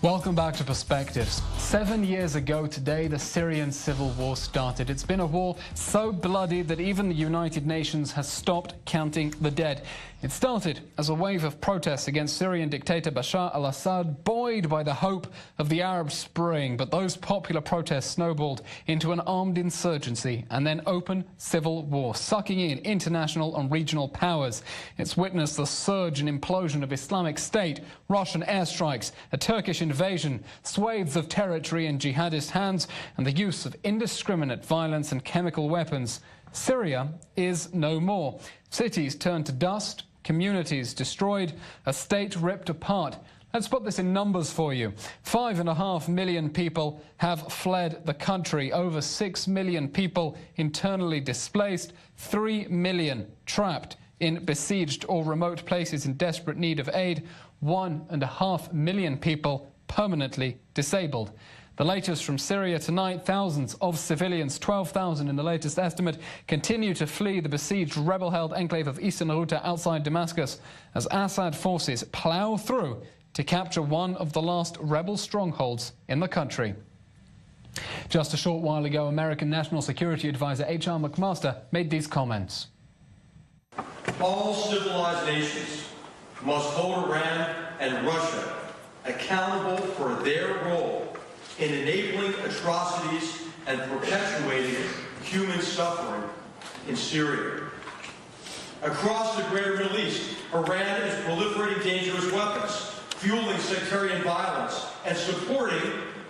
Welcome back to Perspectives. 7 years ago today, the Syrian civil war started. It's been a war so bloody that even the United Nations has stopped counting the dead. It started as a wave of protests against Syrian dictator Bashar al-Assad, buoyed by the hope of the Arab Spring. But those popular protests snowballed into an armed insurgency and then open civil war, sucking in international and regional powers. It's witnessed the surge and implosion of Islamic State, Russian airstrikes, a Turkish invasion, swathes of territory in jihadist hands, and the use of indiscriminate violence and chemical weapons. Syria is no more. Cities turned to dust, communities destroyed, a state ripped apart. Let's put this in numbers for you. 5.5 million people have fled the country, over 6 million people internally displaced, 3 million trapped in besieged or remote places in desperate need of aid, 1.5 million people permanently disabled. The latest from Syria tonight, thousands of civilians, 12,000 in the latest estimate, continue to flee the besieged rebel-held enclave of Eastern Ghouta outside Damascus as Assad forces plow through to capture one of the last rebel strongholds in the country. Just a short while ago, American National Security Advisor H.R. McMaster made these comments. All civilized nations must hold Iran and Russia accountable for their role in enabling atrocities and perpetuating human suffering in Syria. Across the greater Middle East, Iran is proliferating dangerous weapons, fueling sectarian violence, and supporting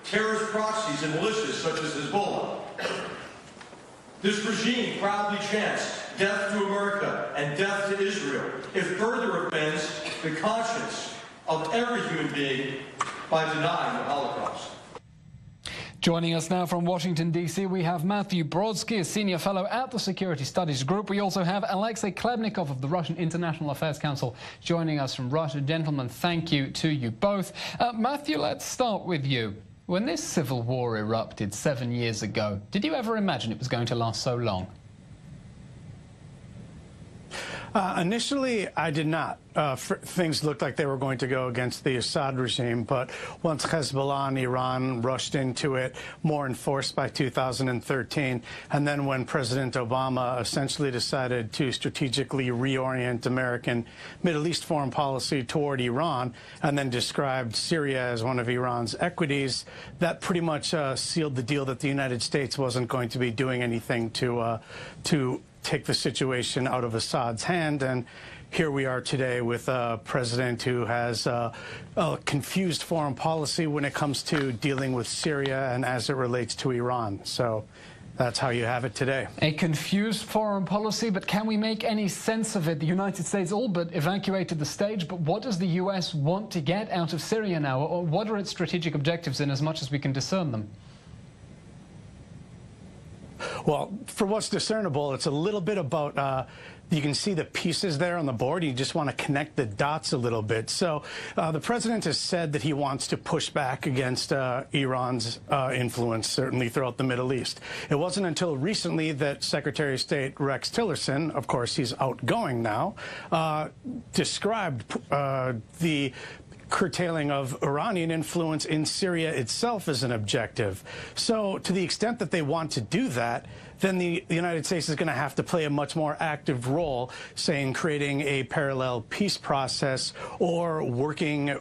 terrorist proxies and militias such as Hezbollah. This regime proudly chants death to America and death to Israel. It further offends the conscience of every human being by denying the Holocaust. Joining us now from Washington, D.C., we have RJ Brodsky, a senior fellow at the Security Studies Group. We also have Alexey Khlebnikov of the Russian International Affairs Council joining us from Russia. Gentlemen, thank you to you both. Matthew, let's start with you. When this civil war erupted 7 years ago, did you ever imagine it was going to last so long? Initially, I did not. Things looked like they were going to go against the Assad regime, but once Hezbollah and Iran rushed into it, more enforced by 2013, and then when President Obama essentially decided to strategically reorient American Middle East foreign policy toward Iran, and then described Syria as one of Iran's equities, that pretty much sealed the deal that the United States wasn't going to be doing anything to take the situation out of Assad's hand. And here we are today with a president who has a confused foreign policy when it comes to dealing with Syria and as it relates to Iran. So that's how you have it today. A confused foreign policy, but can we make any sense of it? The United States all but evacuated the stage, but what does the U.S. want to get out of Syria now? Or what are its strategic objectives in as much as we can discern them? Well, for what's discernible, it's a little bit about, you can see the pieces there on the board. You just want to connect the dots a little bit. So the president has said that he wants to push back against Iran's influence, certainly throughout the Middle East. It wasn't until recently that Secretary of State Rex Tillerson, of course he's outgoing now, described the curtailing of Iranian influence in Syria itself as an objective. So to the extent that they want to do that, then the United States is going to have to play a much more active role, say, in creating a parallel peace process or working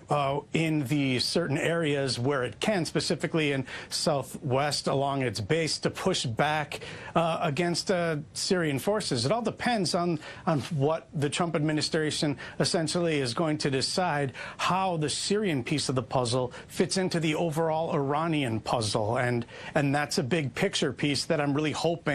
in the certain areas where it can, specifically in southwest along its base, to push back against Syrian forces. It all depends on what the Trump administration essentially is going to decide, how the Syrian piece of the puzzle fits into the overall Iranian puzzle. And that's a big picture piece that I'm really hoping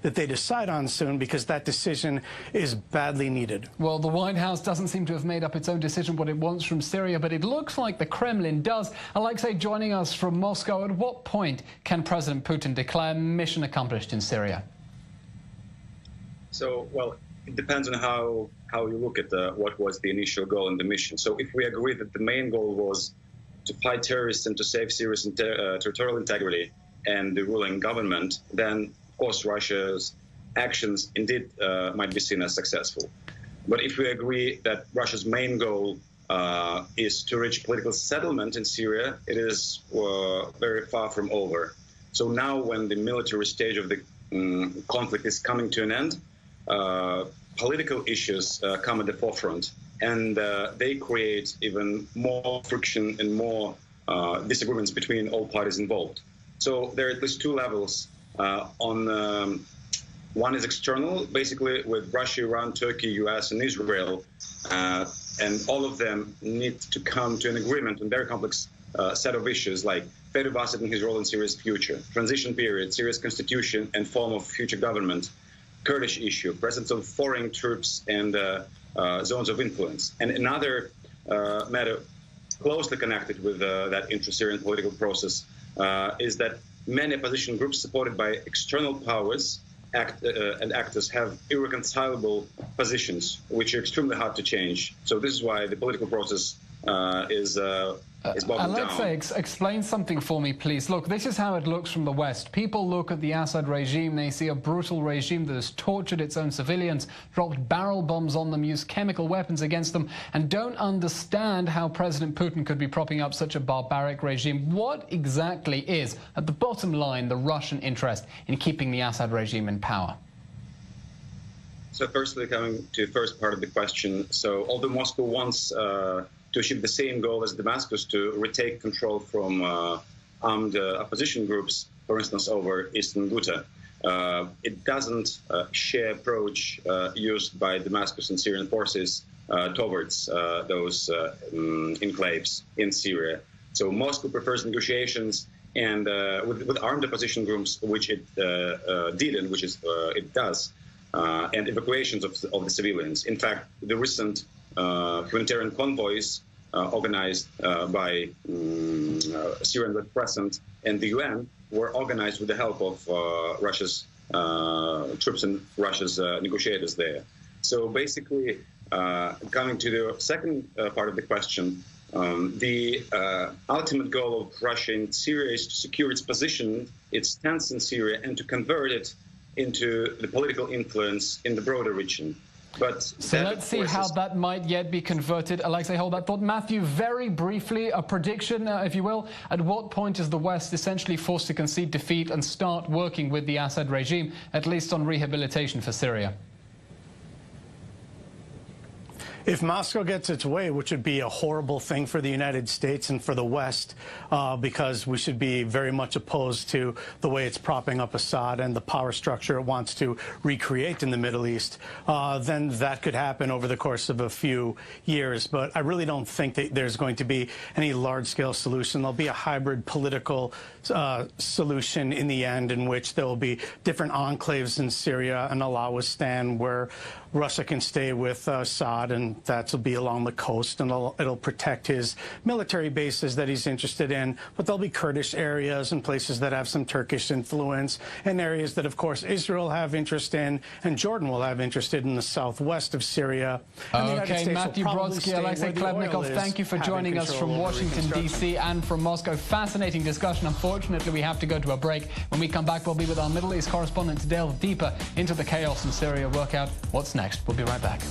that they decide on soon, because that decision is badly needed. Well, the White House doesn't seem to have made up its own decision what it wants from Syria, but it looks like the Kremlin does. Alexey, joining us from Moscow, at what point can President Putin declare mission accomplished in Syria? So, well, it depends on how you look at what was the initial goal in the mission. So if we agree that the main goal was to fight terrorists and to save Syria's territorial integrity and the ruling government, then of course Russia's actions indeed might be seen as successful. But if we agree that Russia's main goal is to reach political settlement in Syria, it is very far from over. So now when the military stage of the conflict is coming to an end, political issues come at the forefront, and they create even more friction and more disagreements between all parties involved. So there are at least two levels. One is external, basically with Russia, Iran, Turkey, US, and Israel, and all of them need to come to an agreement on very complex set of issues like Fayez al-Assad and his role in Syria's future, transition period, Syria's constitution and form of future government, Kurdish issue, presence of foreign troops and zones of influence. And another matter closely connected with that intra-Syrian political process is that many opposition groups supported by external powers and actors have irreconcilable positions, which are extremely hard to change. So this is why the political process is bogged down. Alexey, explain something for me, please. Look, this is how it looks from the West. People look at the Assad regime, they see a brutal regime that has tortured its own civilians, dropped barrel bombs on them, used chemical weapons against them, and don't understand how President Putin could be propping up such a barbaric regime. What exactly is, at the bottom line, the Russian interest in keeping the Assad regime in power? So firstly, coming to the first part of the question, so although Moscow wants to achieve the same goal as Damascus, to retake control from armed opposition groups, for instance, over eastern Ghouta, it doesn't share approach used by Damascus and Syrian forces towards those enclaves in Syria. So Moscow prefers negotiations and with armed opposition groups, which it did and which it does, and evacuations of the civilians. In fact, the recent humanitarian convoys organized by Syrian Red Crescent and the UN were organized with the help of Russia's troops and Russia's negotiators there. So basically, coming to the second part of the question, the ultimate goal of Russia in Syria is to secure its position, its stance in Syria, and to convert it into the political influence in the broader region. But so let's see how that might yet be converted. Alexey, hold that thought. Matthew, very briefly, a prediction, if you will. At what point is the West essentially forced to concede defeat and start working with the Assad regime, at least on rehabilitation for Syria? If Moscow gets its way, which would be a horrible thing for the United States and for the West, because we should be very much opposed to the way it's propping up Assad and the power structure it wants to recreate in the Middle East, then that could happen over the course of a few years. But I really don't think that there's going to be any large-scale solution. There'll be a hybrid political solution in the end, in which there will be different enclaves in Syria and Alawistan where Russia can stay with Assad, and that will be along the coast, and it'll protect his military bases that he's interested in. But there'll be Kurdish areas and places that have some Turkish influence, and areas that, of course, Israel have interest in, and Jordan will have interest in the southwest of Syria. Okay, Matthew Brodsky, Alexey Khlebnikov, thank you for joining us from Washington, D.C. and from Moscow. Fascinating discussion. Unfortunately, we have to go to a break. When we come back, we'll be with our Middle East correspondent to delve deeper into the chaos in Syria, work out what's next. We'll be right back.